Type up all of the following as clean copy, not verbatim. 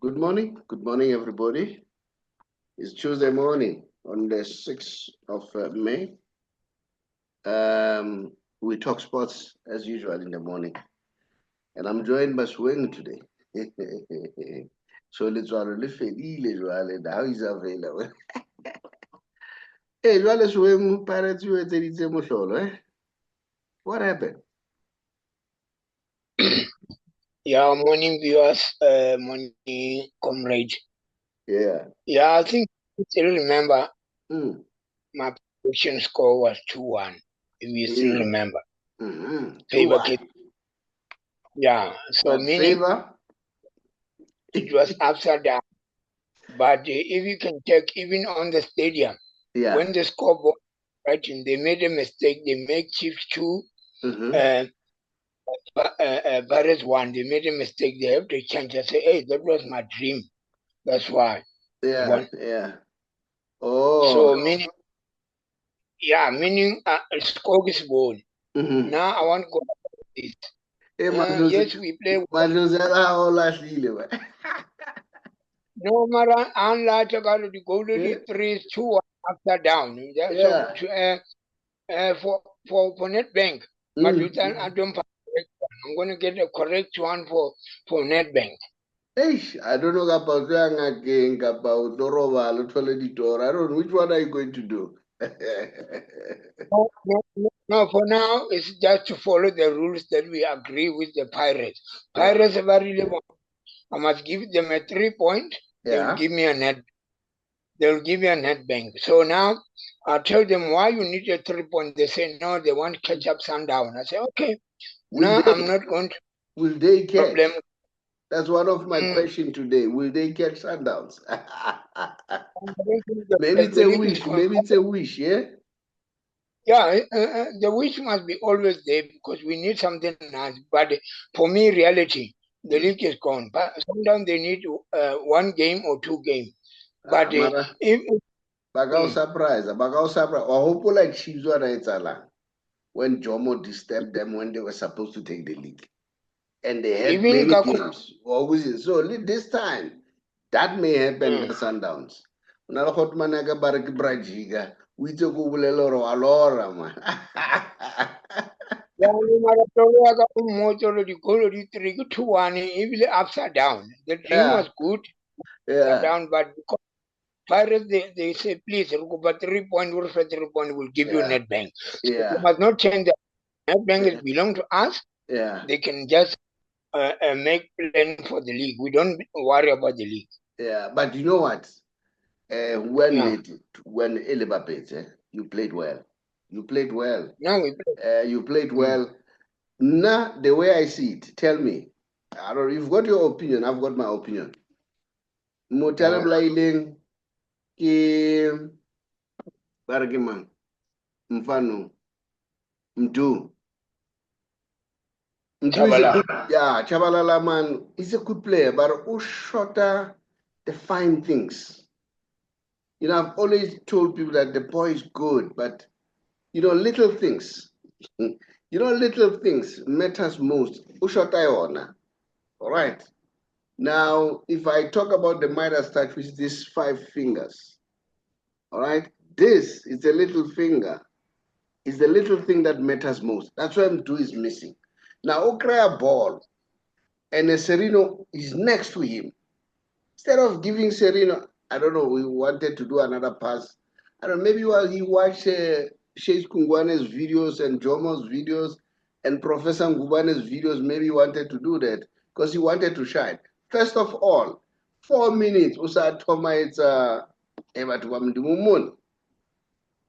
Good morning, everybody. It's Tuesday morning on the 6th of May. We talk sports as usual in the morning, and I'm joined by Swing today. So let's how is available. Hey, Swing, Pirates, what happened? Yeah, morning viewers, morning comrade. Yeah. Yeah, I think I still remember my prediction score was 2-1. If you still remember. Favor came. Yeah, so but meaning favor? it was upside down. But if you can check, even on the stadium, when the scoreboard writing, they made a mistake. They made Chiefs 2, Barrett 1. They made a mistake. They have to change. I say, hey, that was my dream. That's why. Yeah. Oh. So meaning, score is born. Now I want to go back to this. Yes, we play. No matter unlike the golden 3-2 after down. So for Nedbank, but I don't. I'm going to get a correct one for Nedbank. I don't know about Gang, about Norova, Editor. I don't know which one are you going to do. No, for now it's just to follow the rules that we agree with the Pirates. Pirates have really won. I must give them a 3 point. They'll give me a net. They'll give you a Nedbank. So now I tell them why you need a 3 point. They say no, they want to catch up Sundown. I say okay. I'm not going to. Will they catch? That's one of my questions today. Will they catch Sundowns? Maybe it's a wish. Maybe it's a wish, yeah? Yeah, the wish must be always there because we need something nice. But for me, reality, the league is gone. But sometimes they need 1 game or 2 games. But surprise. I hope like Chiefs when Jomo disturbed them when they were supposed to take the league. And they had many games. So this time, that may happen to Sundowns. We took Alora, man. Upside down. The dream was good. Down, but because Pirates, they say, please, but 3 point, 3 point will give you Nedbank. So you must not change that. Nedbank belong to us. They can just make plan for the league. We don't worry about the league. Yeah, but you know what? When Eliba played, you played well. You played well. No, we played. You played well. Now, the way I see it, tell me. I don't. You've got your opinion. I've got my opinion. Motala Blailing, Baragiman, Mfano, Mdu. Chabalala man is a good player, but Ushota the fine things. You know, I've always told people that the boy is good, but little things. Little things matters most. Ushota all right. Now, if I talk about the Midas touch, which is these 5 fingers, all right, this is the little finger. It's the little thing that matters most. That's why Mdu is missing. Now, Okra ball, and Serino is next to him. Instead of giving Serino, I don't know, we wanted to do another pass. I don't know, maybe while he watched Sheikh Kungwane's videos and Jomo's videos and Professor Ngubane's videos, maybe he wanted to do that because he wanted to shine. First of all, 4 minutes, Usa Toma, it's Mumun.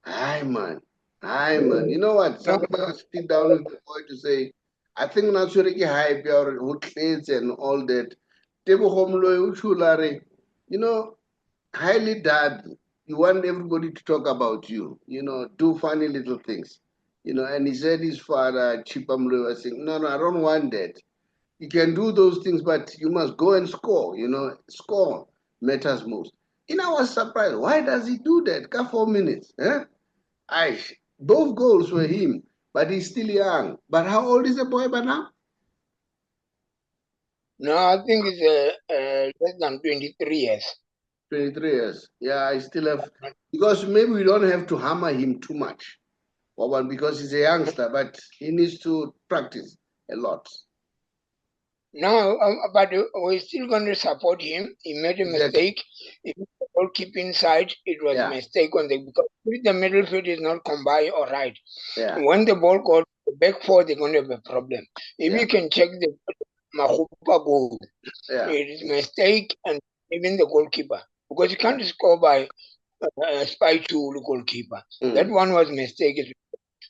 Hi, man. You know what? Somebody will sit down with the boy to say, I think naturally hype your kids and all that. You know, highly dad, you want everybody to talk about you, do funny little things, and he said his father, Chipamlu, was saying, no, I don't want that. You can do those things, but you must go and score, score matters most. I was surprised. Why does he do that? Got 4 minutes. Both goals were him, but he's still young. But how old is the boy by now? No, I think it's less than 23 years. 23 years. Yeah, I still have, because maybe we don't have to hammer him too much. Well, because he's a youngster, but he needs to practice a lot. No, but we're still going to support him. He made a mistake. If the ball keep inside, it was a mistake on because if the middle field is not combined or right, when the ball goes back four, they're going to have a problem. If you can check the Mahupa goal, it is mistake and even the goalkeeper, because you can't score by spy to the goalkeeper. That one was mistake.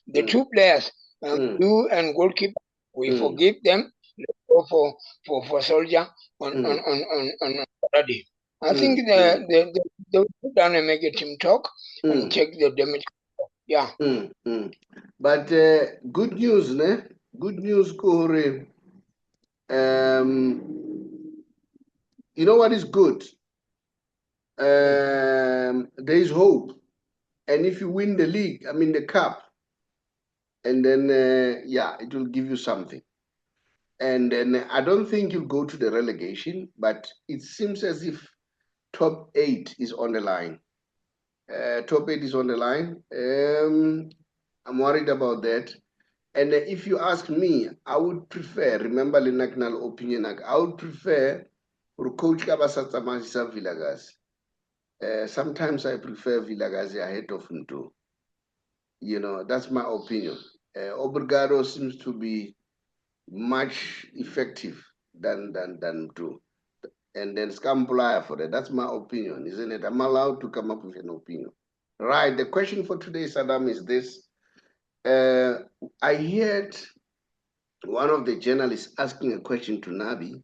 The two players, you and goalkeeper, we forgive them. Let's go for Soldier on Saturday. I think they will sit down and make a team talk and check the damage. Yeah. But good news, ne? Good news, Kohore. You know what is good? There is hope. And if you win the league, the cup, and then, it will give you something. And then I don't think you'll go to the relegation, but it seems as if top 8 is on the line. Top 8 is on the line. I'm worried about that. And if you ask me, I would prefer, remember the national opinion, I would prefer Coach Kabasatsamasa Vilagasi. Sometimes I prefer Vilagasi ahead of Nto. That's my opinion. Obrigado seems to be much effective than Nto. And then Scamplaya for that. That's my opinion, isn't it? I'm allowed to come up with an opinion. Right. The question for today, Saddam, is this. I heard one of the journalists asking a question to Nabi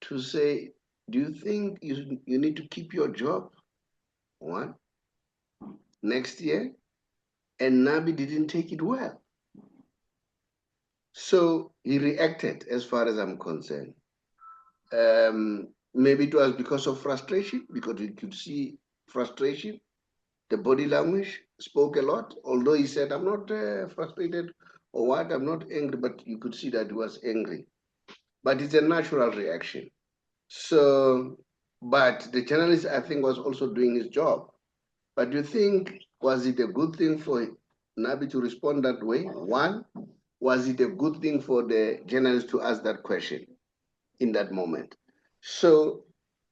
to say, do you think you need to keep your job? One, next year? And Nabi didn't take it well. So he reacted, as far as I'm concerned. Maybe it was because of frustration, because you could see frustration. The body language spoke a lot, although he said, I'm not frustrated or what, I'm not angry, but you could see that he was angry. But it's a natural reaction. So, but the journalist, I think, was also doing his job. But do you think, was it a good thing for Nabi to respond that way? One, was it a good thing for the journalist to ask that question in that moment? So,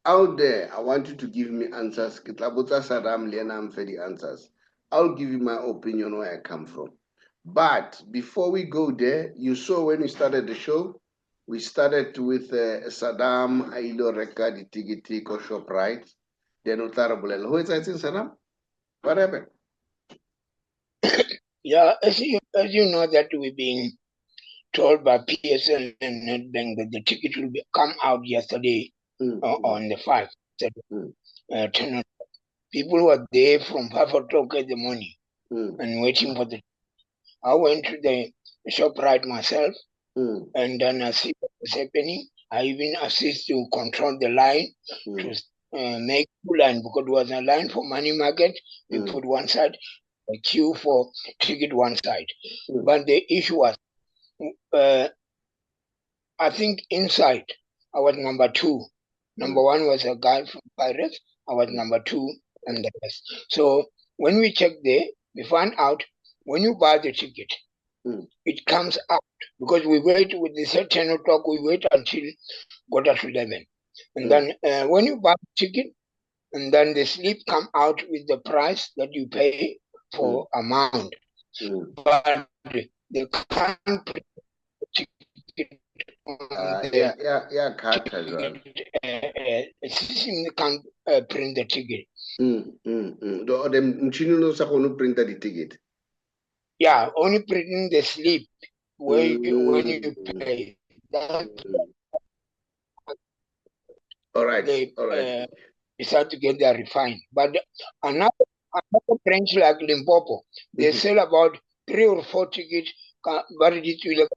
out there, I want you to give me answers. Answers. I'll give you my opinion where I come from. But before we go there, you saw when we started the show, we started with Saddam, Ailo Reka, the Tigiti, Shop Right, then Utarabulel. Who is I think, Saddam? What happened? Yeah, as you know that we've been told by PSL and Nedbank that the ticket will come out yesterday on the 5th. 10 people were there from 5 o'clock in the morning and waiting for the. I went to the shop right myself and then I see what was happening. I even assist to control the line to make two line because it was a line for money market. We put one side, a queue for ticket one side. But the issue was, I think inside I was number 2. Number 1 was a guy from Pirates. I was number 2 and the rest. So when we checked there, we found out when you buy the ticket, it comes out because we wait with the 10 o'clock, we wait until 11:15. And then when you buy the ticket, and then the slip come out with the price that you pay for amount. But they can't print the ticket on the system can't print the ticket. The machine no sa print the ticket. Yeah, only printing the slip when you pay. All right. decide to get their refine. But another branch like Limpopo, they sell about 3 or 4 tickets, but it will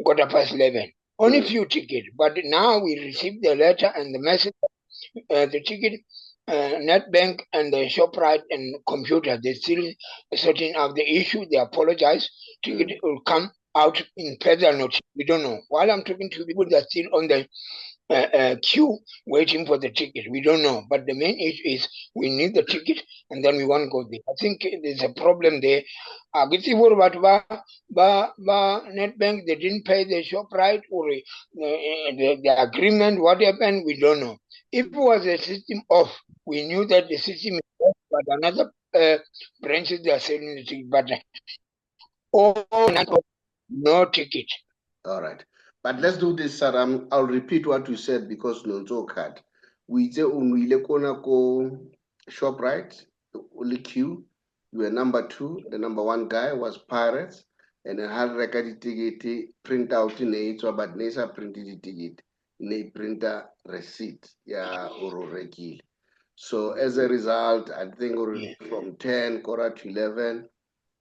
11:15. Only few tickets. But now we received the letter and the message, the ticket, Nedbank and the ShopRite and computer, they still sorting out the issue. They apologize. Ticket will come out in further notice. We don't know. While I'm talking to people that are still on the queue waiting for the ticket. We don't know. But the main issue is we need the ticket and then we want to go there. I think there's a problem there. Nedbank, they didn't pay the ShopRite or the agreement. What happened? We don't know. If it was a system off, we knew that the system is off, but another branches they are selling the ticket. But no ticket. All right. But let's do this, Saddam. I'll repeat what you said because Nonzo card. We say unwile kona ko ShopRite, only queue. You were number 2. The number 1 guy was Pirates, and then had record ticket print out in it. So but Nesa printed the ticket in a printer receipt. Yeah, or rekil. So as a result, I think from 10 quarter to 11,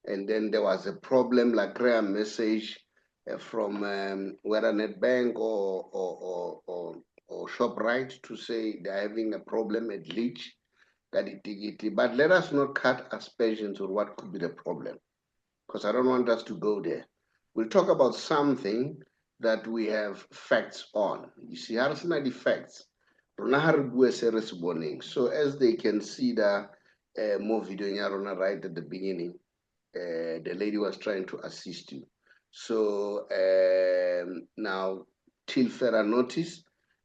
and then there was a problem like a message from whether Nedbank or ShopRite to say they're having a problem at Leach. But let us not cut aspersions on what could be the problem, because I don't want us to go there. We'll talk about something that we have facts on. You see, Harrison the facts. So as they can see the more video right at the beginning, the lady was trying to assist you. So now, till further notice,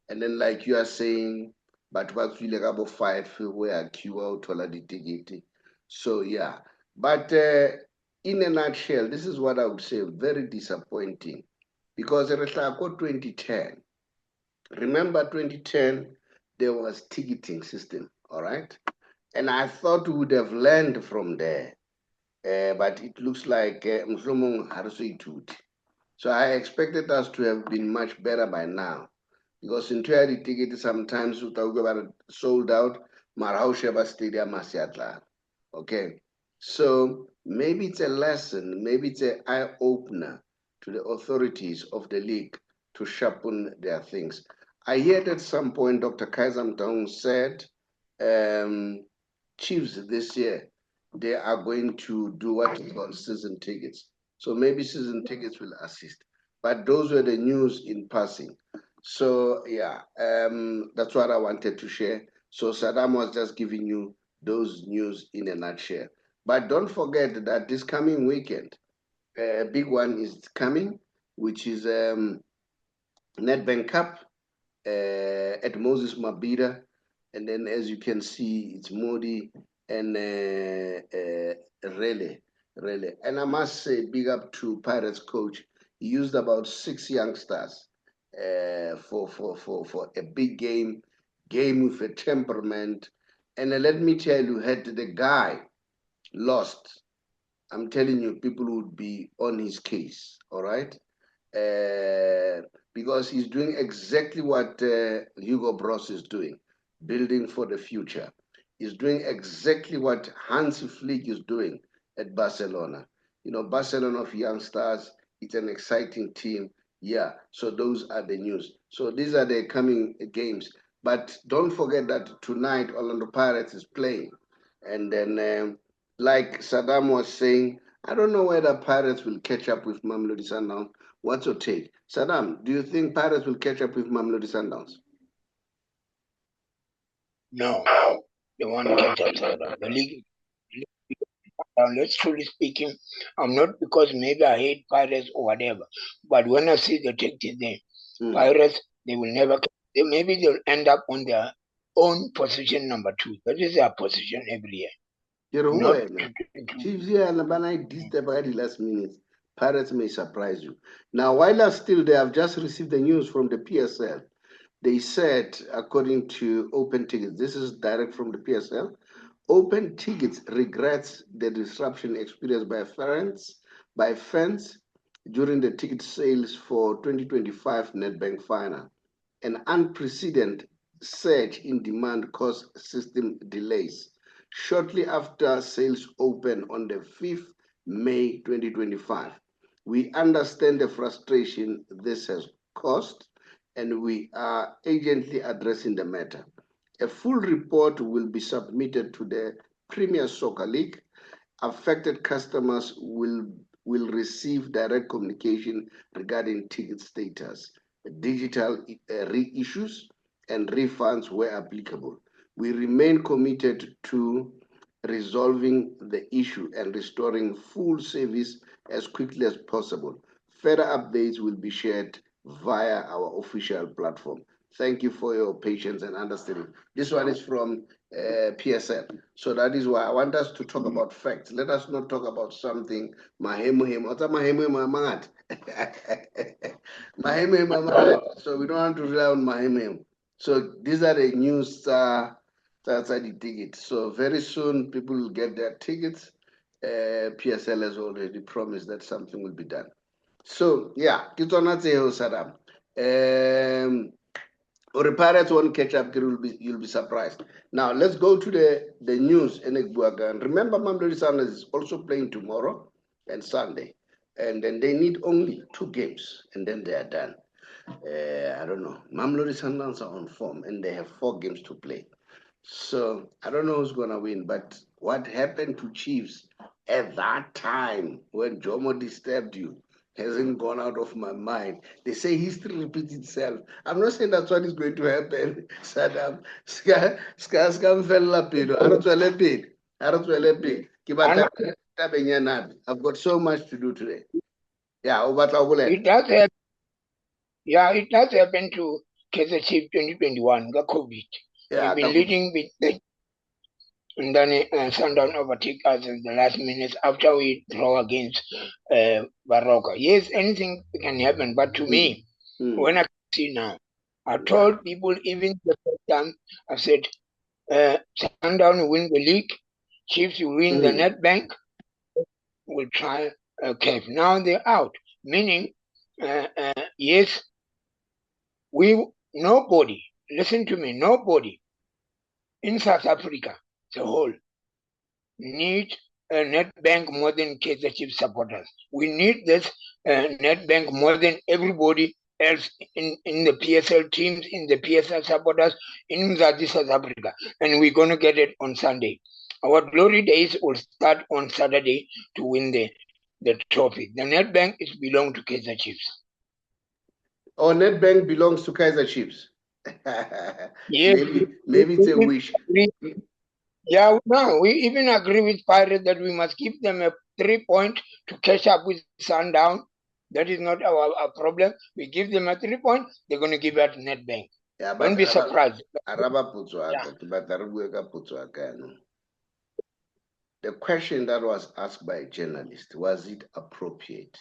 and then like you are saying, but what's really about 5 where queue out ticket. So yeah, but in a nutshell, this is what I would say, very disappointing, because 2010. Remember 2010, there was ticketing system, all right? And I thought we would have learned from there. But it looks like so I expected us to have been much better by now, because in the ticket sometimes sold out Marausheba Stadium Masiatla. Okay, so maybe it's a lesson, maybe it's an eye opener to the authorities of the league to sharpen their things. I heard at some point Dr. Kaiser Mtaung said Chiefs this year, they are going to do what is called season tickets. So maybe season tickets will assist. But those were the news in passing. So yeah, that's what I wanted to share. So Saddam was just giving you those news in a nutshell. But don't forget that this coming weekend, a big one is coming, which is Nedbank Cup at Moses Mabhida. And then as you can see, it's Modi and Rele. And I must say, big up to Pirates coach. He used about 6 youngsters for a big game with a temperament. And let me tell you, had the guy lost, I'm telling you, people would be on his case, all right? Because he's doing exactly what Hugo Bross is doing, building for the future. He's doing exactly what Hansi Flick is doing at Barcelona. You know, Barcelona of young stars, it's an exciting team. Yeah, so those are the news. So these are the coming games. But don't forget that tonight Orlando Pirates is playing. And then, like Saddam was saying, I don't know whether Pirates will catch up with Mamelodi Sundowns. What's your take? Saddam, do you think Pirates will catch up with Mamelodi Sundowns? No, they want to catch up Sundowns. The league, let's truly speaking, I'm not because maybe I hate Pirates or whatever, but when I see the tactics there, Pirates, they will never, maybe they'll end up on their own position number 2. That is their position every year. Chiefs here and the last minute. Pirates may surprise you. Now, while still they have just received the news from the PSL. They said, according to Open Tickets, this is direct from the PSL, Open Tickets regrets the disruption experienced by fans during the ticket sales for 2025 Nedbank Final, an unprecedented surge in demand caused system delays. Shortly after sales open on the 5th May 2025, we understand the frustration this has caused, and we are urgently addressing the matter. A full report will be submitted to the Premier Soccer League. Affected customers will receive direct communication regarding ticket status, digital reissues, and refunds where applicable. We remain committed to resolving the issue and restoring full service as quickly as possible. Further updates will be shared via our official platform. Thank you for your patience and understanding. This one is from PSL. So that is why I want us to talk about facts. Let us not talk about something mahemu. So we don't want to rely on mahemu. So these are the news that's the ticket. So very soon people will get their tickets. PSL has already promised that something will be done. So yeah, Saddam. Or the Pirates won't catch up, you'll be surprised. Now let's go to the news. And remember, Mamelodi Sundowns is also playing tomorrow and Sunday, and then they need only 2 games, and then they are done. I don't know. Mamelodi Sundowns are on form, and they have 4 games to play. So I don't know who's gonna win, but what happened to Chiefs at that time when Jomo disturbed you hasn't gone out of my mind. They say history repeats itself. I'm not saying that's what is going to happen. Saddam, I've got so much to do today. Yeah, it does happen. Yeah, it does happen to Kaizer Chiefs 2021, the COVID. Yeah, we've been leading with the, and then Sundown overtake us in the last minutes after we draw against Baroka. Yes, anything can happen, but to me, when I see now, I told people even the first time, I said, Sundown will win the league, Chiefs will win the Nedbank, will try Cape. Now they're out, meaning, yes, nobody, listen to me, nobody in South Africa, the whole, need a Nedbank more than Kaizer Chiefs supporters. We need this Nedbank more than everybody else in the PSL teams, in the PSL supporters in South Africa. And we're going to get it on Sunday. Our glory days will start on Saturday to win the trophy. The Nedbank belongs to Kaizer Chiefs. Oh, Nedbank belongs to Kaizer Chiefs. Yes. Maybe it's a wish. Yeah, no, we even agree with Pirates that we must give them a 3 point to catch up with Sundown. That is not our problem. We give them a 3 point, they're going to give it to Nedbank. Yeah, don't be surprised. The question that was asked by a journalist, was it appropriate?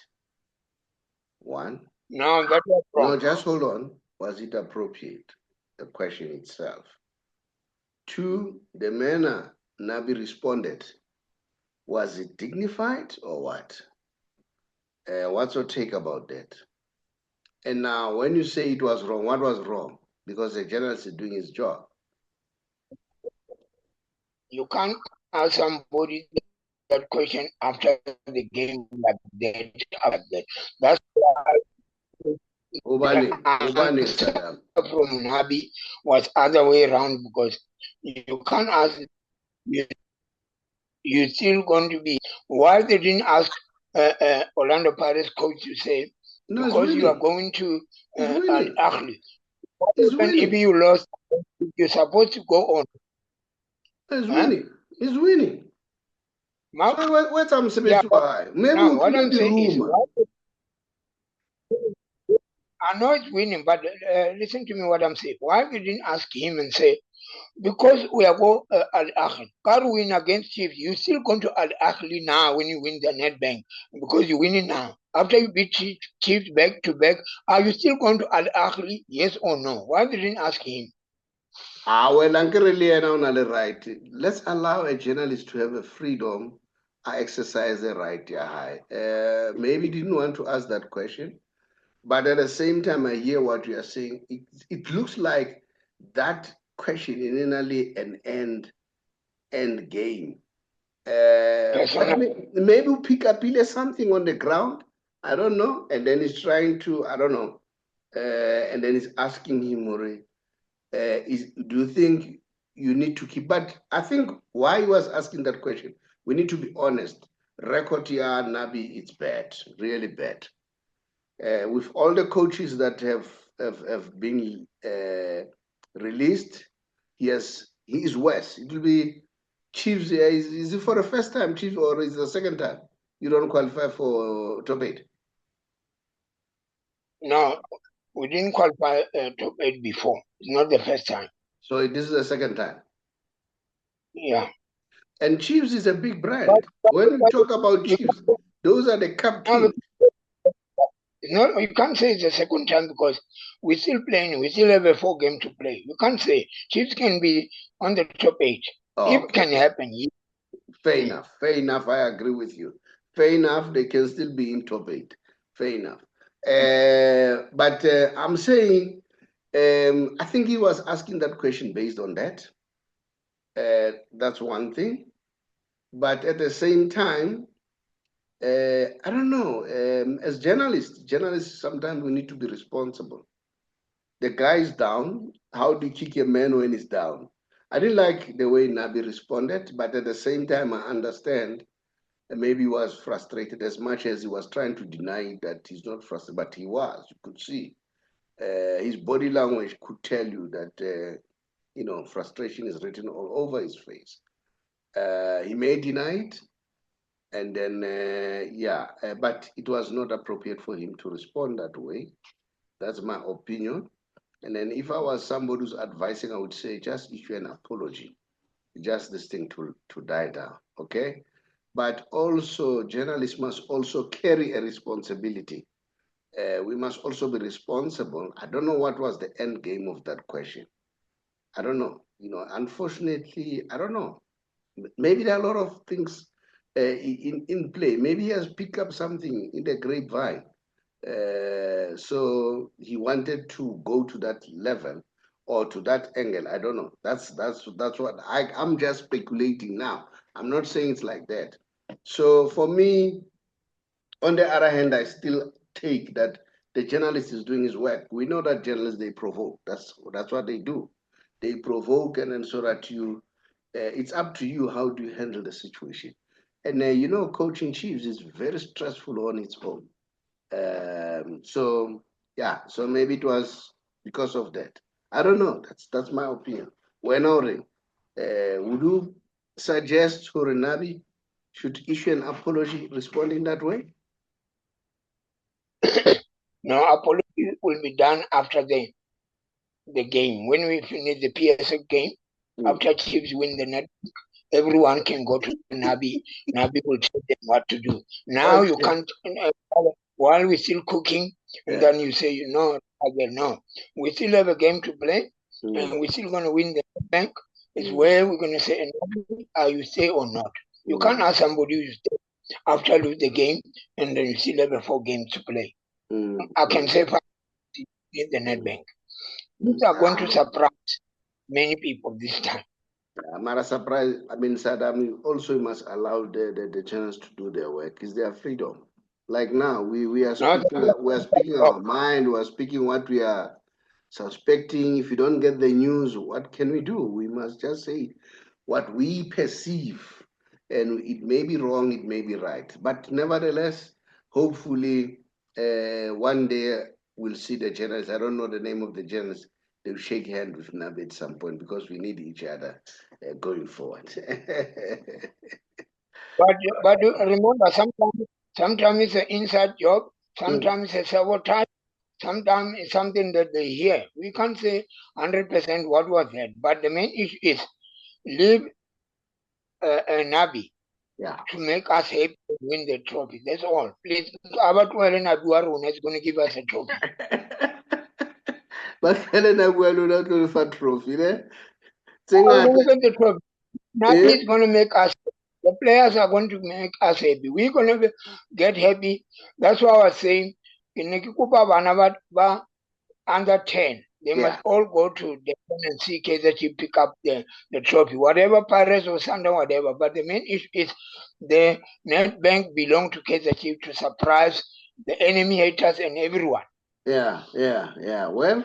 1. No, that was wrong. No, just hold on. Was it appropriate? The question itself. 2, the manner Nabi responded, was it dignified or what? What's your take about that? And now, when you say it was wrong, what was wrong? Because the journalist is doing his job. You can't ask somebody that question after the game like that. That's why Saddam from Nabi was other way around, because you can't ask, you're still going to be. Why they didn't ask Orlando Pirates coach to say, no, because you are going to Al Ahly. If you lost, you're supposed to go on. He's winning. He's winning. So what I'm saying, maybe what I'm saying is, I know it's winning, but listen to me what I'm saying. Why we didn't ask him and say, because we are going Al Ahly, can't win against Chiefs, you still going to Al Ahly now when you win the Nedbank, because you're winning now. After you beat Chiefs back to back, are you still going to Al Ahly? Yes or no? Why we didn't ask him? Well, I'm really right. Let's allow a journalist to have a freedom. I exercise the right. Maybe didn't want to ask that question, but at the same time, I hear what you are saying. It looks like that question is really an end game. Maybe we'll pick up something on the ground. I don't know. And then he's trying to, I don't know. And then he's asking him, do you think you need to keep? But I think why he was asking that question, we need to be honest. Record here, Nabi, it's bad, really bad. With all the coaches that have been released, he is worse. It will be Chiefs. Is it for the first time, Chiefs, or is it the second time you don't qualify for top 8? No, we didn't qualify top 8 before. It's not the first time. So this is the second time. Yeah. And Chiefs is a big brand. When we talk about Chiefs, those are the cup teams. No, you can't say it's the second time because we're still playing. We still have a 4 game to play. You can't say Chiefs can be on the top 8. It can happen. Fair enough. Fair enough. I agree with you. Fair enough. They can still be in top 8. Fair enough. But I'm saying, I think he was asking that question based on that. That's one thing. But at the same time, I don't know. As journalists, sometimes we need to be responsible. The guy is down. How do you kick a man when he's down? I didn't like the way Nabi responded, but at the same time, I understand that maybe he was frustrated as much as he was trying to deny that he's not frustrated, but he was. You could see his body language could tell you that, frustration is written all over his face. He may deny it, and then, but it was not appropriate for him to respond that way. That's my opinion. And then if I was somebody who's advising, I would say just issue an apology, just this thing to die down, okay? But also journalists must also carry a responsibility. We must also be responsible. I don't know what was the end game of that question. I don't know. Unfortunately, I don't know. Maybe there are a lot of things in play. Maybe he has picked up something in the grapevine. So he wanted to go to that level or to that angle. I don't know. That's what I'm just speculating now. I'm not saying it's like that. So for me, on the other hand, I still take that the journalist is doing his work. We know that journalists, they provoke. That's what they do. They provoke, and then so that it's up to you how do you handle the situation. And coaching Chiefs is very stressful on its own. So maybe it was because of that. I don't know. That's my opinion. Would you suggest Nabi should issue an apology responding that way? No, apology will be done after the game. When we finish the PSF game, after Chiefs win the net, everyone can go to Nabi. Nabi will tell them what to do. Now you can't, while we're still cooking, and then you say, no, we still have a game to play, and we're still going to win the bank. Is where we're going to say, are you stay or not? You can't ask somebody who stay after lose the game, and then you still have a 4 games to play. I can say in the Nedbank. These are going to surprise many people this time. I'm not surprised. I mean, Saddam also must allow the chance to do their work. It's their freedom. Like now, we are speaking our mind. We are speaking what we are suspecting. If you don't get the news, what can we do? We must just say what we perceive, and it may be wrong, it may be right. But nevertheless, hopefully, one day we'll see the journalists. I don't know the name of the journalists. They'll shake hands with Nabi at some point because we need each other going forward. but remember, sometimes it's an inside job, sometimes it's a sabotage, sometimes it's something that they hear. We can't say 100% what was that. But the main issue is leave Nabi to make us happy to win the trophy. That's all. Please, Abatwele Nabi is going to give us a trophy. But Helena will not go for trophy. Look at the trophy. Nabi is going to make us. The players are going to make us happy. We're going to get happy. That's why I was saying, in Nikikupa Banava under 10, They must all go to Durban and see Kaizer Chiefs pick up the trophy. Whatever Pirates or Sundowns, whatever. But the main issue is the Nedbank belong to Kaizer Chiefs to surprise the enemy haters and everyone. Yeah. Well,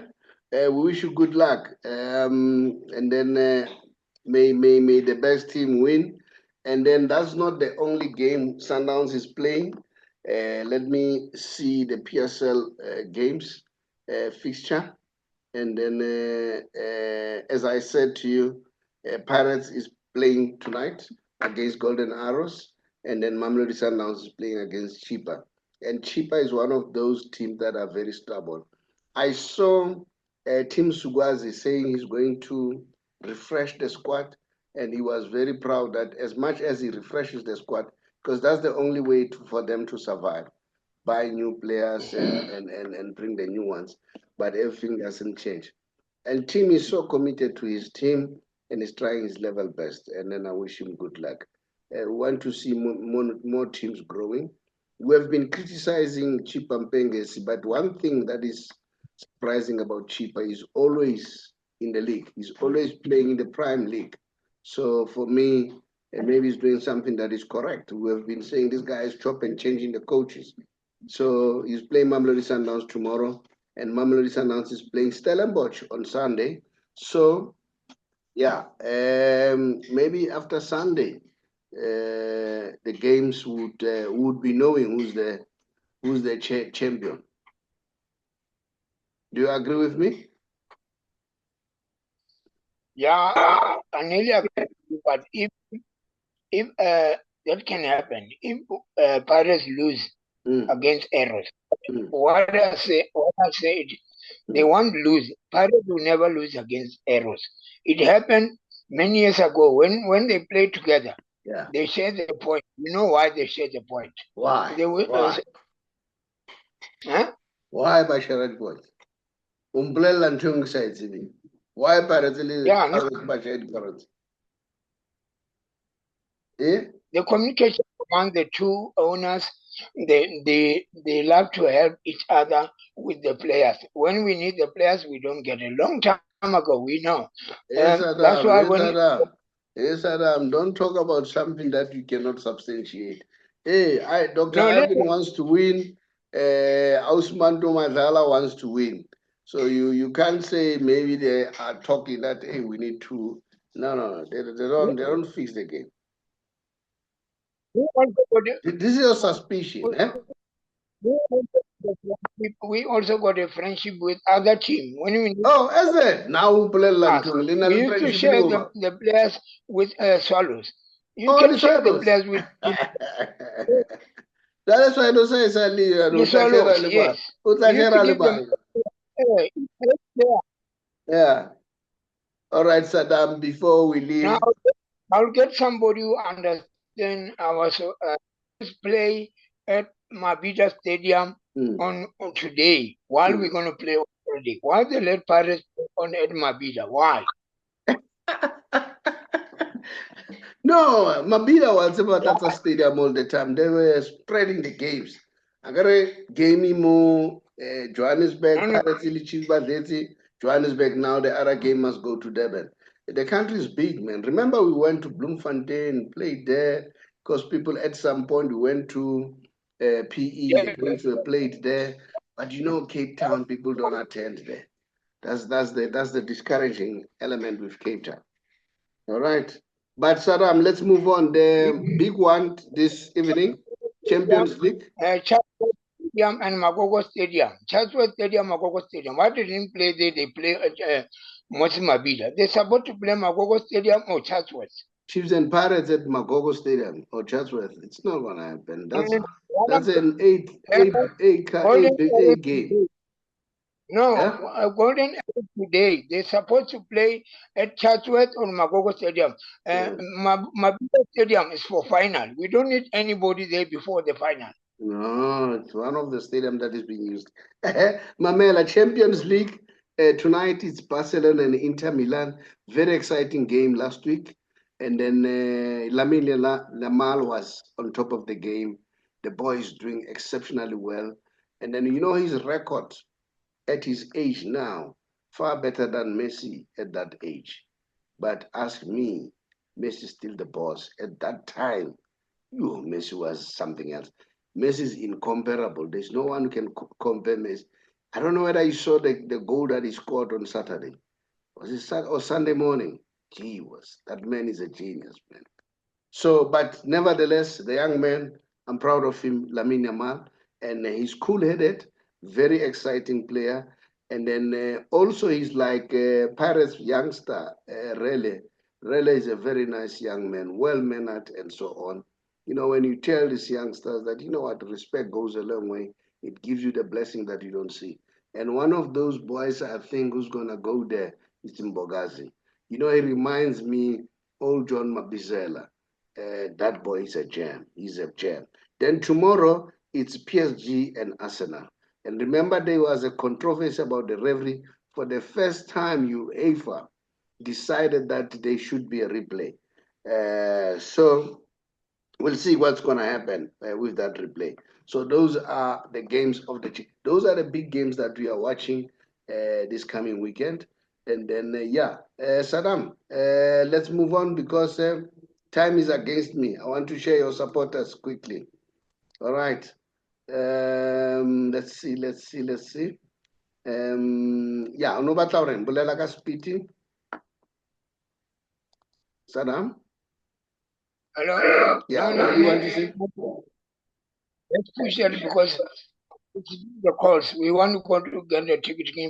we wish you good luck. And then may the best team win. And then that's not the only game Sundowns is playing. Let me see the PSL games fixture. And then, as I said to you, Pirates is playing tonight against Golden Arrows. And then Mamelodi Sundowns is playing against Chippa. And Chippa is one of those teams that are very stubborn. I saw Tim Sugwazi saying he's going to refresh the squad, and he was very proud that as much as he refreshes the squad, because that's the only way for them to survive, buy new players and bring the new ones, but everything doesn't change. And Tim is so committed to his team and is trying his level best, and then I wish him good luck. We want to see more teams growing. We have been criticizing Chippa Mpengesi, but one thing that is surprising about Chippa is always in the league. He's always playing in the prime league. So for me, maybe he's doing something that is correct. We have been saying this guy is chopping and changing the coaches. So he's playing Mamelodi Sundowns tomorrow, and Mamelodi Sundowns is playing Stellenbosch on Sunday. So yeah, maybe after Sunday, the games would be knowing who's the champion. Do you agree with me? Yeah, I nearly agree. But if that can happen, if Pirates lose against Arrows, what I say, they won't lose. Pirates will never lose against Arrows. It happened many years ago when they played together. Yeah. They share the point. You know why they share the point? Why? Why? Why by sharing point? Umbrella and Chung sides. Why Pirates by sharing parents? The communication among the two owners, they love to help each other with the players. When we need the players, we don't get a long time ago. We know. Yes, Adam, that's why yes, Adam, don't talk about something that you cannot substantiate. Hey, Dr. Alvin wants to win. Ausman Tomadala wants to win. So you can't say maybe they are talking that hey we need to. No, they don't fix the game. This is your suspicion, eh? We also got a friendship with other teams. When we is it? Now we used to share the players with Swallows. You can share the players with. That is why I don't say the Swallows, yes. Yeah. All right, Saddam, before we leave. Now, I'll get somebody who understands our play at Mabida Stadium on today while we're going to play already. Why they let Pirates play on at Mabida? Why? No, Mabida was about that stadium all the time. They were spreading the games. I got a game more Johannesburg, Pirates, Johannesburg. Now the other game must go to Durban. The country is big, man. Remember, we went to Bloemfontein, played there, because people at some point we went to PE, played there. But you know, Cape Town, people don't attend there. That's the discouraging element with Cape Town. All right. But Saddam, let's move on. The big one this evening, Champions League. Chatsworth Stadium and Magogo Stadium. Chatsworth Stadium, Magogo Stadium. Why they didn't play there? They play at Mabida. They're supposed to play Magogo Stadium or Chatsworth. Chiefs and Pirates at Magogo Stadium or Chatsworth. It's not going to happen. That's an eight game. No, Golden today. They're supposed to play at Chatsworth or Magogo Stadium. Mabida Stadium is for final. We don't need anybody there before the final. No, it's one of the stadiums that is being used. Mamela, Champions League. Tonight it's Barcelona and Inter Milan. Very exciting game last week. And then Lamine Yamal was on top of the game. The boy is doing exceptionally well. And then you know his record at his age now, far better than Messi at that age. But ask me, Messi is still the boss. At that time, Messi was something else. Messi is incomparable. There's no one who can compare Messi. I don't know whether you saw the goal that he scored on Saturday. Was it Saturday or Sunday morning? Gee, that man is a genius, man. So, but nevertheless, the young man, I'm proud of him, Lamine Yamal, and he's cool-headed, very exciting player. And then also he's like Pirates youngster, Rele. Rele is a very nice young man, well-mannered and so on. You know, when you tell these youngsters that, you know what, respect goes a long way, it gives you the blessing that you don't see. And one of those boys, I think, who's going to go there is Mbogazi. You know, he reminds me, old John Mabizela. That boy is a gem. He's a gem. Then tomorrow, it's PSG and Arsenal. And remember, there was a controversy about the referee. For the first time, UEFA decided that there should be a replay. So we'll see what's going to happen with that replay. So those are the games of those are the big games that we are watching this coming weekend. And then, Saddam, let's move on because time is against me. I want to share your supporters quickly. All right. Let's see. No batla bolela ka speedy. Saddam? Hello? Yeah, what do you want to say? Let's push it because the calls. We want to go to get the ticket. I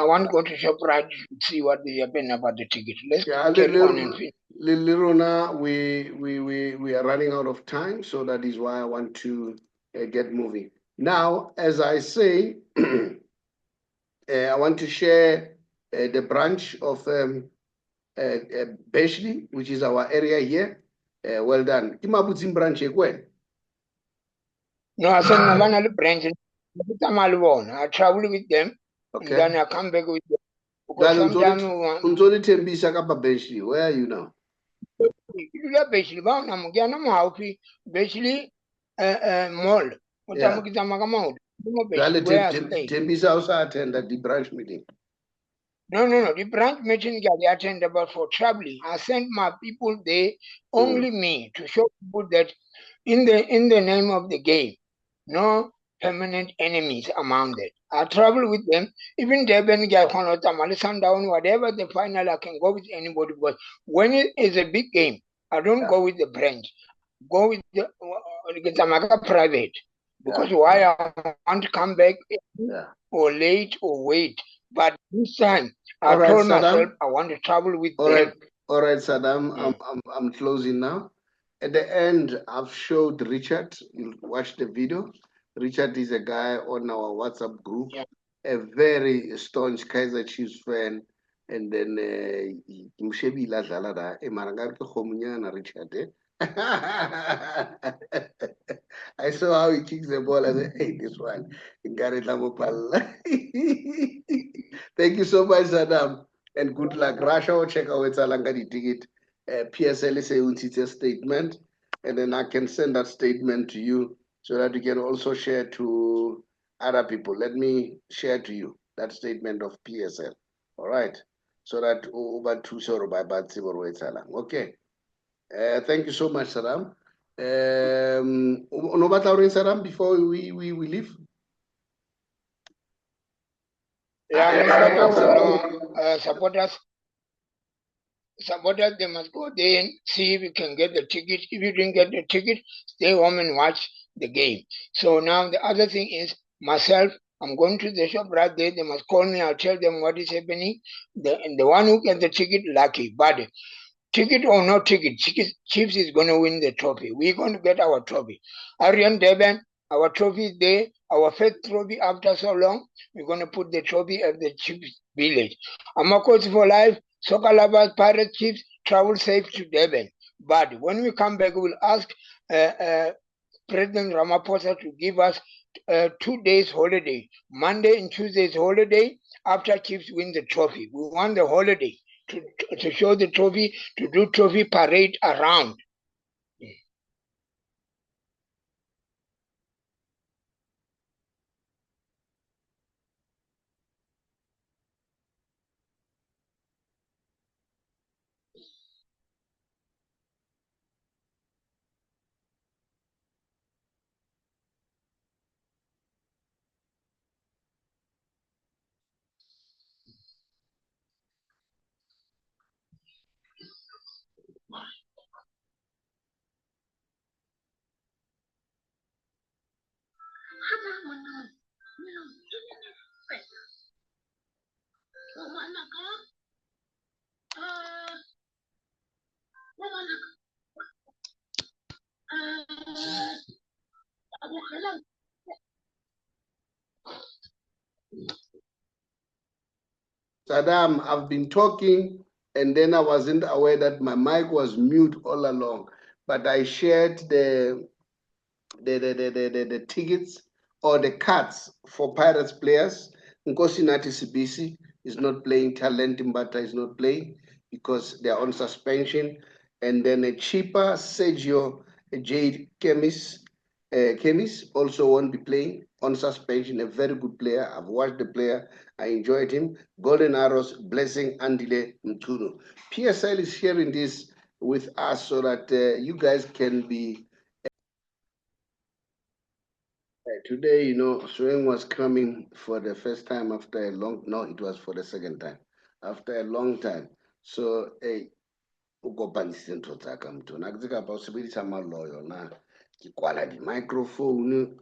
want to go to ShopRite to see what they happen about the ticket. Let's get on and finish. Lirona, we are running out of time, so that is why I want to get moving. Now, as I say, I want to share the branch of Beshley, which is our area here. Well done. Kimabutzin branch when? No, I said Navana branch. I travel with them, and then I come back with them. Because sometimes where are you now? Basically, mall. Tembisa also attended the branch meeting. No. The branch meeting I attended about for traveling. I sent my people there, only me, to show people that in the name of the game, no permanent enemies among them. I travel with them, even Durban, Sundown, whatever the final, I can go with anybody. But when it is a big game, I don't go with the branch. Go with the private. Because why I want to come back or late or wait. But this time, I told myself I want to travel with them. All right, Saddam, I'm closing now. At the end, I've showed Richard. You'll watch the video. Richard is a guy on our WhatsApp group, a very staunch Kaizer Chiefs fan. And then Richard. I saw how he kicks the ball. I said, hey, this one. Thank you so much, Saddam. And good luck. Russia will check out the ticket. PSL is a statement. And then I can send that statement to you so that you can also share to other people. Let me share to you that statement of PSL. All right. So that over two sorrow by bad okay. Thank you so much, Saddam. Saddam, before we leave. Supporters, they must go there and see if you can get the ticket. If you didn't get the ticket, stay home and watch the game. So now the other thing is myself, I'm going to the shop right there. They must call me. I'll tell them what is happening. The one who gets the ticket, lucky. But ticket or no ticket, Chiefs is going to win the trophy. We're going to get our trophy. Arian Devon, our trophy is there. Our first trophy after so long. We're going to put the trophy at the Chiefs village. I'm a coach for life. Soccer lovers, Pirate Chiefs, travel safe to Devon. But when we come back, we'll ask President Ramaphosa to give us 2 days holiday. Monday and Tuesday's holiday after Chiefs win the trophy. We want the holiday to show the trophy, to do trophy parade around. Saddam, I've been talking, and then I wasn't aware that my mic was mute all along. But I shared the tickets or the cards for Pirates players. Nkosinathi Sibisi is not playing. Talent Mbata is not playing because they are on suspension. And then a cheaper Sergio Jade Chemis also won't be playing on suspension. A very good player. I've watched the player. I enjoyed him. Golden Arrows, Blessing Andile Mtunu. PSL is sharing this with us so that you guys can be. Today, you know, Swing was coming for the first time after a long, no, it was for the second time, after a long time. So, hey, ukopanisile ntho tsaka motho na ke tseka ba o sebedisa maloyo na ke kwala di microphone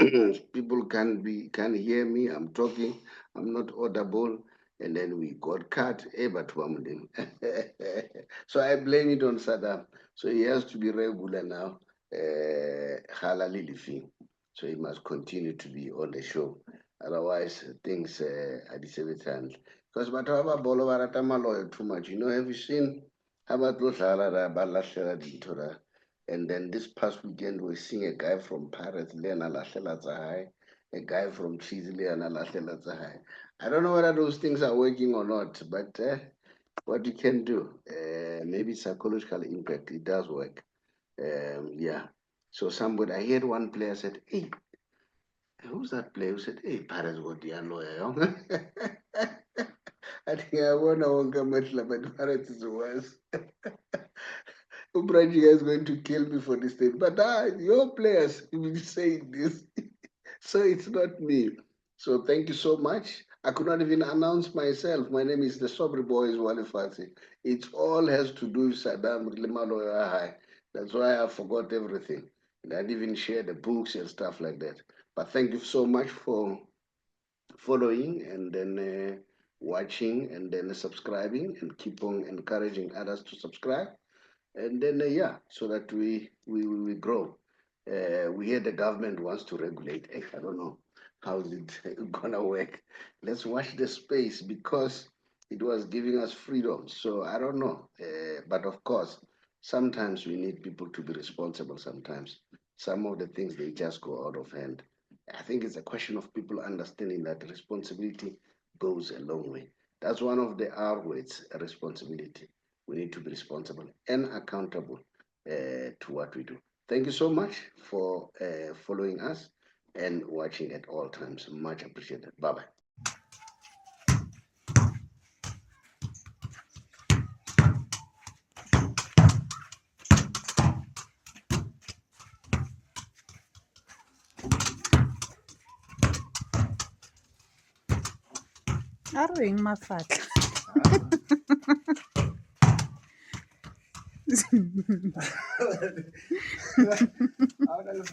people can hear me, I'm talking, I'm not audible, and then we got cut. So I blame it on Saddam. So he has to be regular now. Halali living. So he must continue to be on the show. Otherwise, things are disadvantage. Because Batava Bolo Baratama lawyer too much. You know, have you seen how about and then this past weekend we seeing a guy from Paris, Leana Lashela Zahai, a guy from Cheese, Leana Lashela Zahai. I don't know whether those things are working or not, but what you can do, maybe psychological impact, it does work. Yeah. So somebody, I heard one player said, hey, who's that player who said, hey, Paris got their lawyer? I think I won't come much, but Paris is worse. Ubraji is going to kill me for this thing. But your players will be saying this. So it's not me. So thank you so much. I could not even announce myself. My name is the Saubrey Boyz Walefatshe. It all has to do with Saddam High. That's why I forgot everything. And I didn't even share the books and stuff like that. But thank you so much for following and then watching and then subscribing and keep on encouraging others to subscribe. And then, yeah, so that we grow. We hear the government wants to regulate. I don't know how is it gonna work. Let's watch the space because it was giving us freedom. So I don't know. But of course, sometimes we need people to be responsible. Sometimes some of the things they just go out of hand. I think it's a question of people understanding that responsibility goes a long way. That's one of the R words, responsibility. We need to be responsible and accountable to what we do. Thank you so much for following us and watching at all times. Much appreciated. Bye-bye. Arwing mafatla. Ahora lo